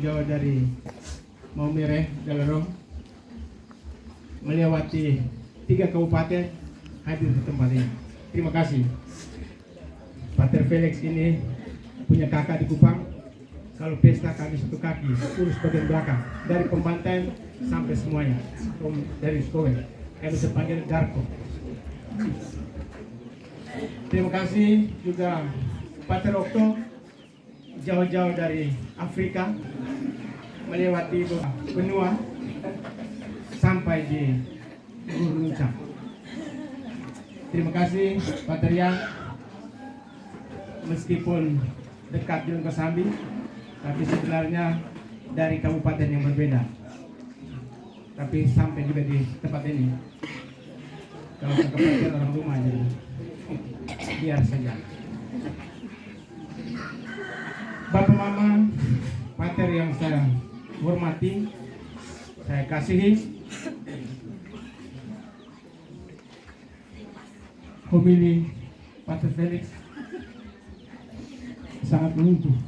Jauh dari Maumere, Dalarong, melewati 3 kabupaten hadir di tempat ini. Terima kasih. Pater Felix ini punya kakak di Kupang. Kalau pesta kami satu kaki, urus bagian belakang, dari pembantaian sampai semuanya, dari sekolah. Kami sepanggil Darko. Terima kasih juga Pater Okto, jauh-jauh dari Afrika, melewati benua sampai di Guru Nuncak. Terima kasih Pater Yang, meskipun dekat di Kosambi, tapi sebenarnya dari kabupaten yang berbeda. Tapi sampai juga di tempat ini. Kalau kabupaten orang rumah, jadi biar saja. Bapak Mama, Pater yang saya hormati, saya kasihi, homili Pater Felix sangat menyentuh.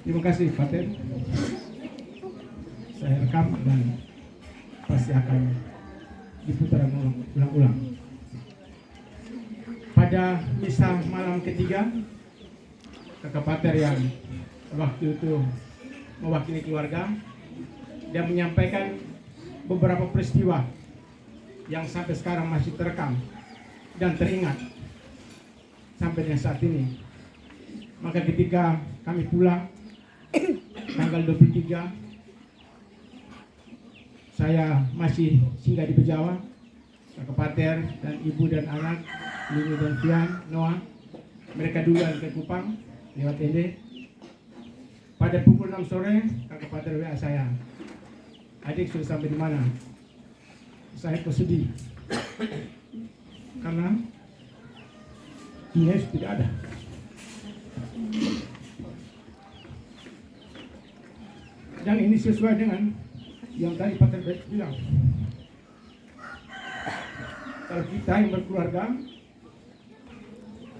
Terima kasih Pater. Saya rekam dan pasti akan diputar ulang-ulang. Pada misa malam ketiga, Kakak Pater yang waktu itu mewakili keluarga, dia menyampaikan beberapa peristiwa yang sampai sekarang masih terekam dan teringat sampai dengan saat ini. Maka ketika kami pulang tanggal 23, saya masih singgah di Bejawa. Kakak Pater dan ibu dan anak, Lili dan Fian, Noah, mereka duluan ke Kupang lewat Ende. Pada pukul 6 sore, Kakak Pater WA saya, adik sudah sampai di mana? Saya kesedih karena Ines tidak ada. Dan ini sesuai dengan yang tadi Pater Felix bilang. Kalau kita yang berkeluarga,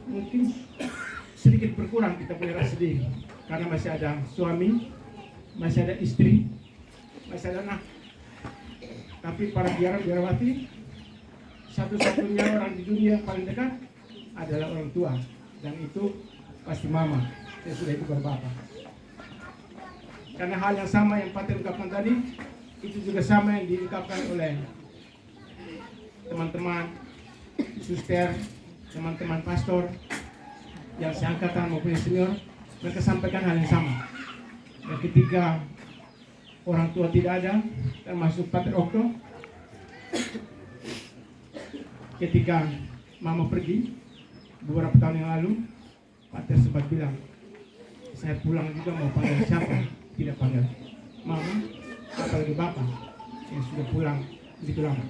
mungkin sedikit berkurang kita punya rasa sedih, karena masih ada suami, masih ada istri, masih ada anak. Tapi para biarawati, satu-satunya orang di dunia yang paling dekat adalah orang tua, dan itu pasti mama. Saya sudah itu berbapak. Karena hal yang sama yang Pater ungkapkan tadi, itu juga sama yang diungkapkan oleh teman-teman suster, teman-teman pastor yang seangkatan maupun yang senior. Mereka sampaikan hal yang sama. Dan ketika orang tua tidak ada, termasuk Pater Okto, ketika mama pergi beberapa tahun yang lalu, Pater sempat bilang, saya pulang juga mau panggil siapa, tidak panggil mama, apalagi bapak yang sudah pulang begitu lama.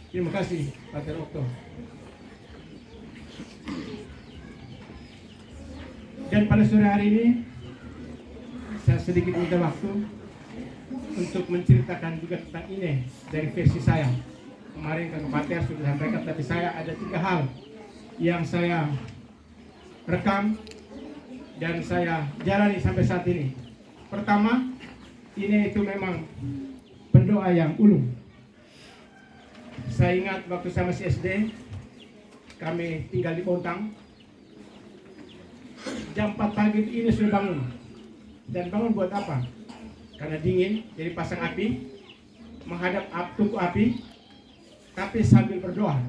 Terima kasih Pater Okto. Dan pada sore hari ini saya sedikit minta waktu untuk menceritakan juga tentang ini dari versi saya. Kemarin Kakak Pater sudah sampaikan, tapi saya ada 3 hal yang saya rekam dan saya jalani sampai saat ini. Pertama, ini itu memang pendoa yang ulung. Saya ingat waktu saya masih SD, kami tinggal di Pontang. Jam 4 pagi ini sudah bangun. Dan bangun buat apa? Karena dingin, jadi pasang api, menghadap tungku api, tapi sambil berdoa.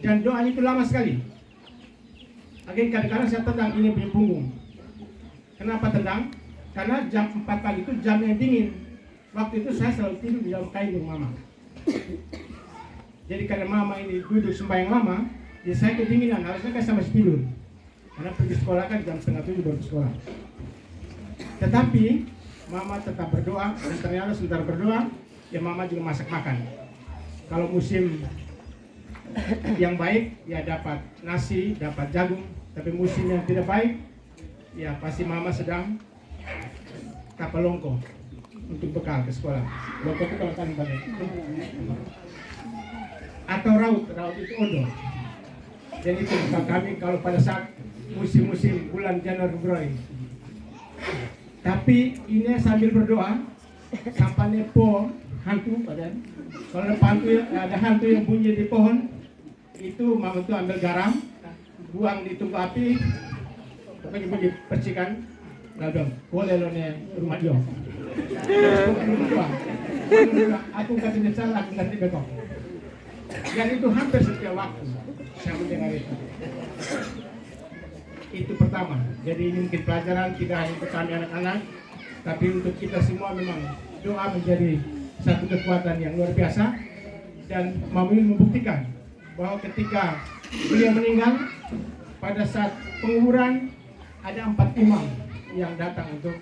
Dan doanya itu lama sekali. Akhirnya kadang-kadang saya tendang ini punya punggung. Kenapa tendang? Karena jam 4 pagi itu jamnya dingin. Waktu itu saya selalu tidur di dalam kain dengan mama. Jadi karena mama ini duduk sembahyang lama, jadi saya kedinginan, harusnya kan saya masih tidur. Karena pergi sekolah kan jam 6:30 baru ke sekolah. Tetapi mama tetap berdoa, dan ternyata sebentar berdoa, ya mama juga masak makan. Kalau musim yang baik, ya dapat nasi, dapat jagung. Tapi musim yang tidak baik, ya pasti mama sedang kapal longko untuk bekal ke sekolah. Longko itu kalau kan banyak. Atau raut itu ondo. Jadi itu kami kalau pada saat musim-musim bulan Januari Februari. Tapi ini sambil berdoa sampai po hantu pada. Kalau ada hantu yang bunyi di pohon, itu mama itu ambil garam, buang di tungku api, pokoknya bunyi percikan, lalu boleh lo nih rumah dia. Aku kasih salah, aku ganti beton. Dan itu hampir setiap waktu saya mendengar itu. Itu pertama. Jadi ini mungkin pelajaran tidak hanya untuk kami anak-anak, tapi untuk kita semua memang doa menjadi satu kekuatan yang luar biasa. Dan Mama Yun membuktikan bahwa ketika beliau meninggal, pada saat penguburan ada 4 imam yang datang untuk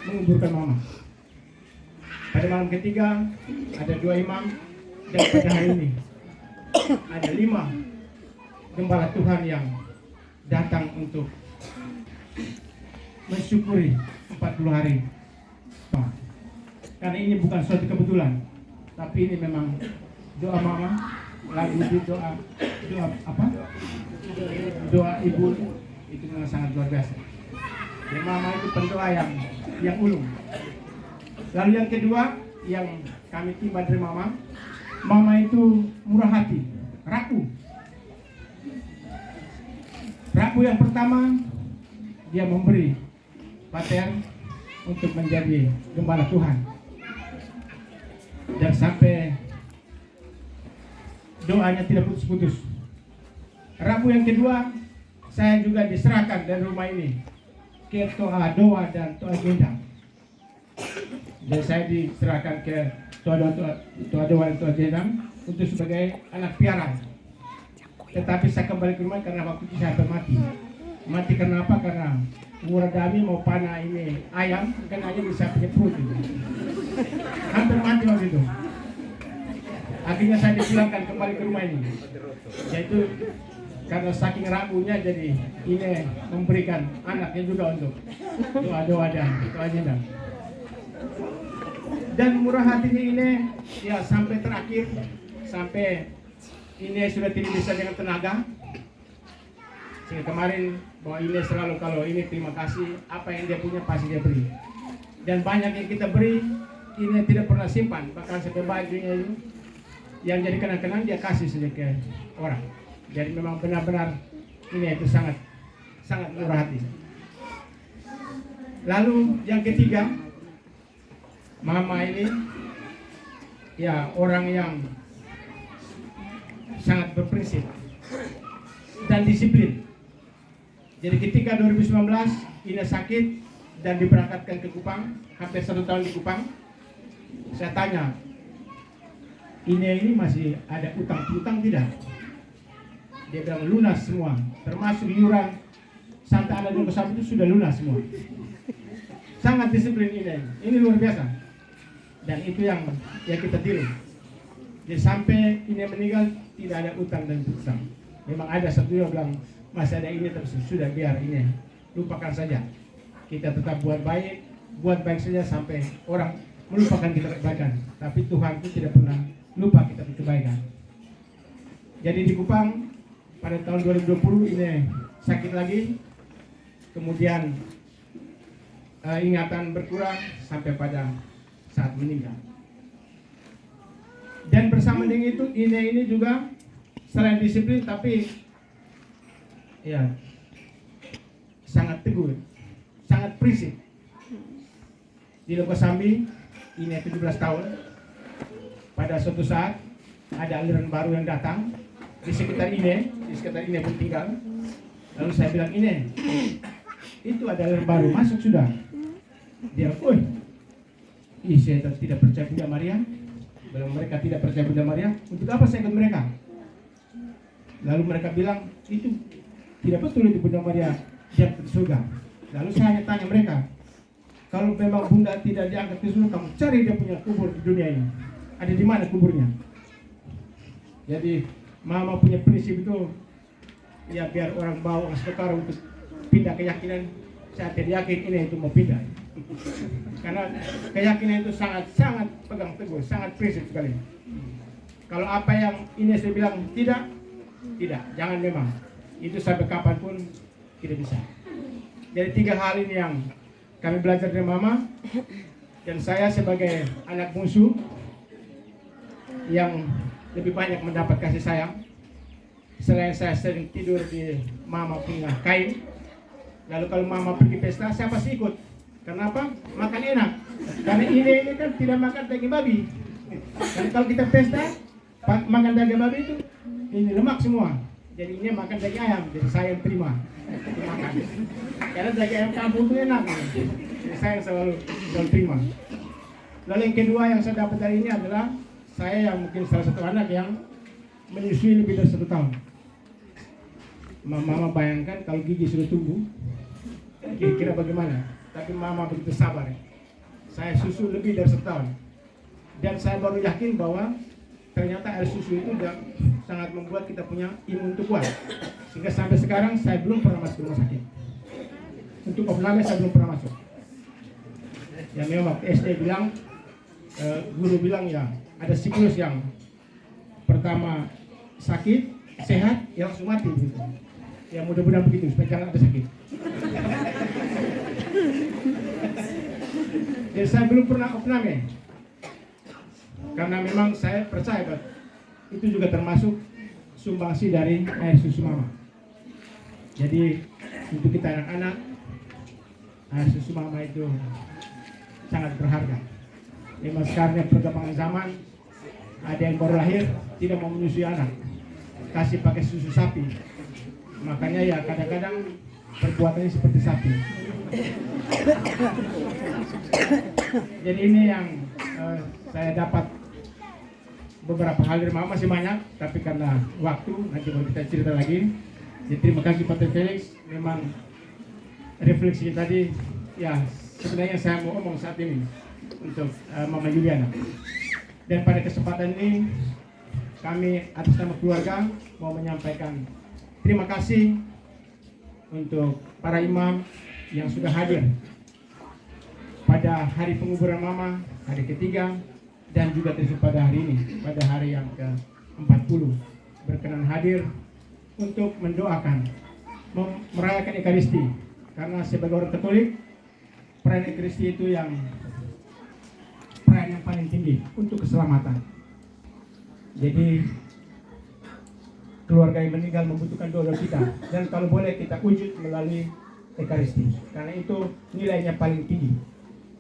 menguburkan Mama. Pada malam ketiga ada 2 imam, dan pada hari ini ada 5 gembala Tuhan yang datang untuk mensyukuri 40 hari. Karena ini bukan suatu kebetulan, tapi ini memang doa Mama, lagu doa apa? Doa ibu itu memang sangat luar biasa. Dan Mama itu pendoa yang ulung. Lalu yang kedua yang kami timba dari Mama itu murah hati, rapuh. Rapuh yang pertama, dia memberi pater untuk menjadi gembala Tuhan. Dan sampai doanya tidak putus-putus. Rapuh yang kedua, saya juga diserahkan dari rumah ini ke Toa Doa dan Toa Gendang. Dan saya diserahkan ke Toa Doa dan Toa Gendang untuk sebagai anak piara. Tetapi saya kembali ke rumah karena waktu itu saya mati. Mati karena apa? Karena Muradami mau panah ini ayam, kan aja bisa punya perut itu. Hampir mati waktu itu. Akhirnya saya dipulangkan kembali ke rumah ini. Yaitu karena saking rapuhnya, jadi ini memberikan anaknya juga untuk doa-doa dan doa Gendang. Dan murah hatinya ini ya sampai terakhir, sampai ini sudah tidak bisa dengan tenaga. Sehingga kemarin bahwa ini selalu kalau ini terima kasih, apa yang dia punya pasti dia beri. Dan banyak yang kita beri, ini tidak pernah simpan, bahkan sampai bajunya itu yang jadi kenang-kenang dia kasih saja ke orang. Jadi memang benar-benar ini itu sangat murah hati. Lalu yang ketiga, Mama ini ya orang yang sangat berprinsip dan disiplin. Jadi ketika 2019 Ina sakit dan diberangkatkan ke Kupang, hampir 1 tahun di Kupang, saya tanya, ini masih ada utang tidak? Dia bilang lunas semua, termasuk iuran Santa Ana dan Besar itu sudah lunas semua. Sangat disiplin ini luar biasa. Dan itu yang kita tiru. Jadi sampai ini meninggal tidak ada utang dan piutang. Memang ada satu yang bilang masih ada ini, tapi sudah biar ini lupakan saja. Kita tetap buat baik saja sampai orang melupakan kita kebaikan. Tapi Tuhan itu tidak pernah lupa kita kebaikan. Jadi di Kupang pada tahun 2020 ini sakit lagi, kemudian ingatan berkurang sampai pada saat meninggal. Dan bersama dengan itu ini juga selain disiplin tapi ya sangat teguh, sangat prinsip. Di Lokosambi ini 17 tahun. Pada suatu saat ada aliran baru yang datang di sekitar ini pun tinggal. Lalu saya bilang itu ada aliran baru masuk sudah. Dia, saya tidak percaya Bunda Maria. Mereka tidak percaya Bunda Maria. Untuk apa saya ikut mereka? Lalu mereka bilang itu tidak betul, itu Bunda Maria dia ke surga. Lalu saya hanya tanya mereka, kalau memang Bunda tidak diangkat ke surga, kamu cari dia punya kubur di dunia ini. Ada di mana kuburnya? Jadi Mama punya prinsip itu ya biar orang bawa sekarang untuk pindah keyakinan. Saya tidak yakin ini itu mau pindah. Karena keyakinan itu sangat pegang teguh, sangat prinsip sekali. Kalau apa yang ini saya bilang tidak, Tidak, jangan memang. Itu sampai kapanpun tidak bisa. Jadi 3 hal ini yang kami belajar dari mama. Dan saya sebagai anak bungsu yang lebih banyak mendapat kasih sayang. Selain saya sering tidur di mama punya kain. Lalu kalau mama pergi pesta, saya pasti ikut. Kenapa? Makan enak. Karena ini kan tidak makan daging babi. Dan kalau kita pesta, makan daging babi itu ini lemak semua. Jadi ini makan daging ayam. Jadi saya yang terima makan. Karena daging ayam kampung itu enak. Jadi saya selalu terima. Lalu yang kedua yang saya dapat dari ini adalah saya yang mungkin salah satu anak yang menyusui lebih dari 1 tahun. Mama bayangkan kalau gigi sudah tumbuh, kira-kira bagaimana? Tapi mama begitu sabar. Saya susu lebih dari 1 tahun. Dan saya baru yakin bahwa ternyata air susu itu sangat membuat kita punya imun itu kuat. Sehingga sampai sekarang saya belum pernah masuk rumah sakit. Untuk opname saya belum pernah masuk. Ya memang SD bilang, guru bilang ya ada siklus yang pertama sakit, sehat, ya langsung mati gitu. Ya mudah-mudahan begitu supaya jangan ada sakit. Jadi saya belum pernah opname. Karena memang saya percaya bahwa itu juga termasuk sumbangsi dari air susu mama. Jadi untuk kita anak-anak, air susu mama itu sangat berharga. Memang sekarang perkembangan zaman, ada yang baru lahir tidak mau menyusui anak, kasih pakai susu sapi. Makanya ya kadang-kadang perbuatannya seperti sapi. Jadi ini yang saya dapat beberapa hal dari mama, masih banyak, tapi karena waktu nanti baru kita cerita lagi. Jadi terima kasih Pak Felix. Memang refleksi tadi ya sebenarnya saya mau ngomong saat ini untuk Mama Juliana. Dan pada kesempatan ini kami atas nama keluarga mau menyampaikan terima kasih untuk para imam yang sudah hadir pada hari penguburan mama, hari ketiga, dan juga terus pada hari ini, pada hari yang ke-40 berkenan hadir untuk mendoakan, merayakan Ekaristi. Karena sebagai orang Katolik, perayaan Ekaristi itu yang perayaan yang paling tinggi untuk keselamatan. Jadi keluarga yang meninggal membutuhkan doa kita, dan kalau boleh kita wujud melalui Ekaristi, karena itu nilainya paling tinggi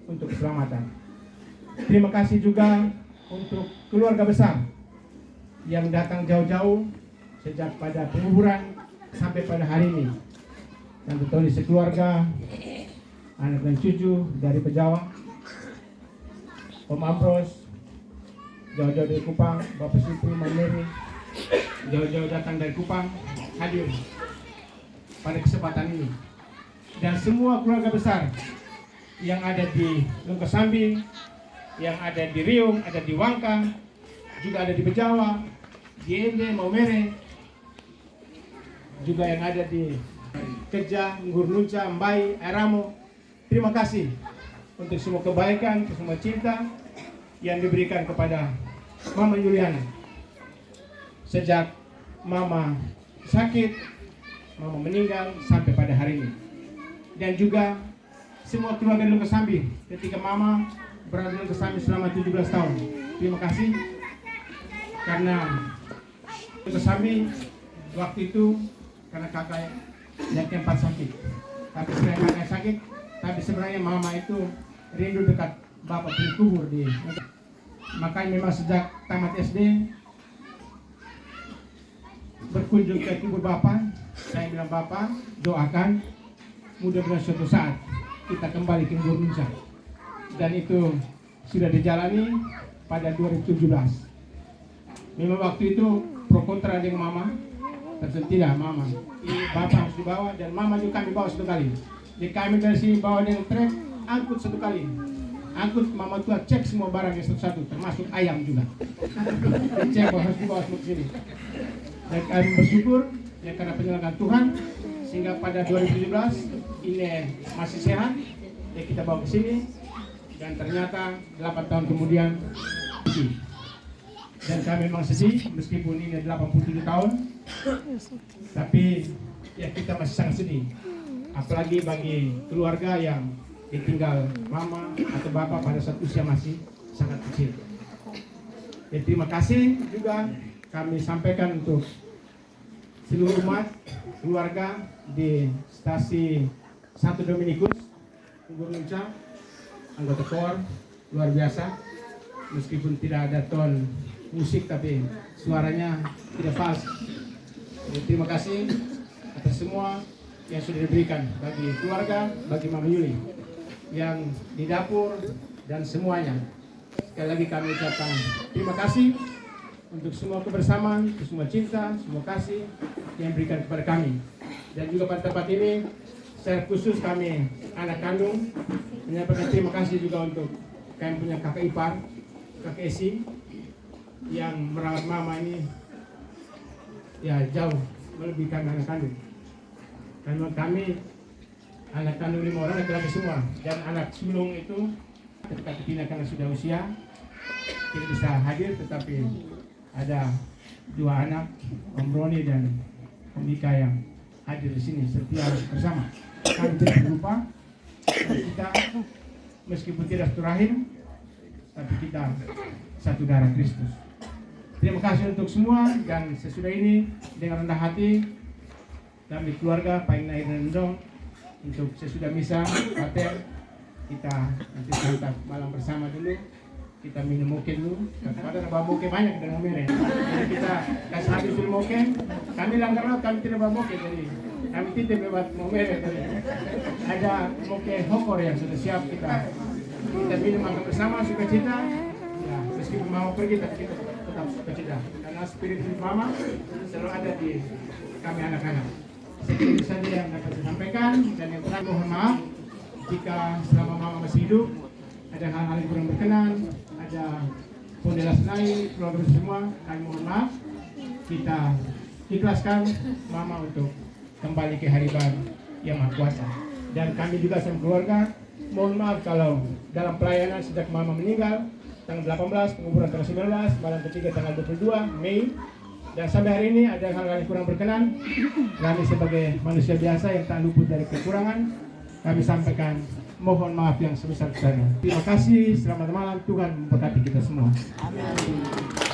untuk keselamatan. Terima kasih juga untuk keluarga besar yang datang jauh-jauh sejak pada penguburan sampai pada hari ini. Tante Tony sekeluarga, anak dan cucu dari Pejawa, Om Ambros, jauh-jauh dari Kupang, Bapak Supri, Mama Mary, jauh-jauh datang dari Kupang, hadir pada kesempatan ini. Dan semua keluarga besar yang ada di Lungkasambi, yang ada di Riung, ada di Wangka, juga ada di Bejawa, di Ende, Maumere, juga yang ada di Keja, Ngurnunca, Mbai, Airamo. Terima kasih untuk semua kebaikan, untuk semua cinta yang diberikan kepada Mama Juliana. Sejak Mama sakit, Mama meninggal sampai pada hari ini. Dan juga semua keluarga di Lungkasambi ketika Mama berada di Lungkasambi selama 17 tahun. Terima kasih karena Lungkasambi waktu itu karena kakak yang keempat sakit. Tapi sebenarnya kakak sakit, tapi sebenarnya Mama itu rindu dekat Bapak kubur di. Makanya memang sejak tamat SD berkunjung ke kubur Bapak, saya bilang Bapak doakan mudah-mudahan suatu saat kita kembali ke Indonesia. Dan itu sudah dijalani pada 2017. Memang waktu itu pro kontra dengan Mama, tidak Mama, ini Bapak harus dibawa, dan Mama juga kami bawa 1 kali. Jadi kami dari sini bawa dengan trek, angkut 1 kali. Angkut Mama tua cek semua barang yang satu-satu, termasuk ayam juga. Cek harus dibawa semua ke sini. Dan kami bersyukur ya karena penyelenggaraan Tuhan, sehingga pada 2017 ini masih sehat, ya kita bawa ke sini, dan ternyata 8 tahun kemudian dan kami memang sedih meskipun ini 87 tahun, Tapi ya kita masih sangat sedih, apalagi bagi keluarga yang ditinggal mama atau bapak pada saat usia masih sangat kecil. Ya, terima kasih juga kami sampaikan untuk seluruh umat keluarga di stasi 1 Dominikus Unca, anggota KOR luar biasa, meskipun tidak ada ton musik tapi suaranya tidak fals. Ya, terima kasih atas semua yang sudah diberikan bagi keluarga, bagi Mama Yuli yang di dapur dan semuanya. Sekali lagi kami ucapkan terima kasih untuk semua kebersamaan, untuk semua cinta, semua kasih yang diberikan kepada kami. Dan juga pada tempat ini, secara khusus kami anak kandung menyampaikan terima kasih juga untuk kami punya kakak ipar, kakak Esi yang merawat mama ini ya jauh melebihi kami anak kandung. Karena kami anak kandung 5 orang laki-laki semua, dan anak sulung itu ketika dipindah karena sudah usia tidak bisa hadir, tetapi ada 2 anak, Om Roni dan Om Ika yang hadir di sini setia bersama. Kami tidak lupa kita meskipun tidak satu rahim, tapi kita satu darah Kristus. Terima kasih untuk semua, dan sesudah ini dengan rendah hati kami keluarga Pak Inai dan Dong untuk sesudah misa pater kita nanti santap malam bersama dulu, kita minum moke dulu. Karena bawa moke banyak dengan merek, jadi kita kasih habis dulu moke. Kami langgar laut, kami tidak bawa moke, jadi kami titip lewat moke. Ada moke hokor yang sudah siap, kita minum makan bersama sukacita. Ya, meskipun mau pergi tapi kita tetap sukacita karena spirit mama selalu ada di kami anak-anak. Sekian saja yang dapat saya sampaikan, dan yang terakhir mohon maaf jika selama mama masih hidup ada hal-hal yang kurang berkenan, ada pondelas naik, keluarga semua, kami mohon maaf. Kita ikhlaskan mama untuk kembali ke hariban yang Maha Kuasa. Dan kami juga sama keluarga mohon maaf kalau dalam pelayanan sejak mama meninggal tanggal 18, penguburan tanggal 19, malam ketiga tanggal 22 Mei, dan sampai hari ini ada hal-hal yang kurang berkenan. Kami sebagai manusia biasa yang tak luput dari kekurangan, kami sampaikan mohon maaf yang sebesar-besarnya. Terima kasih, selamat malam, Tuhan memberkati kita semua. Amin.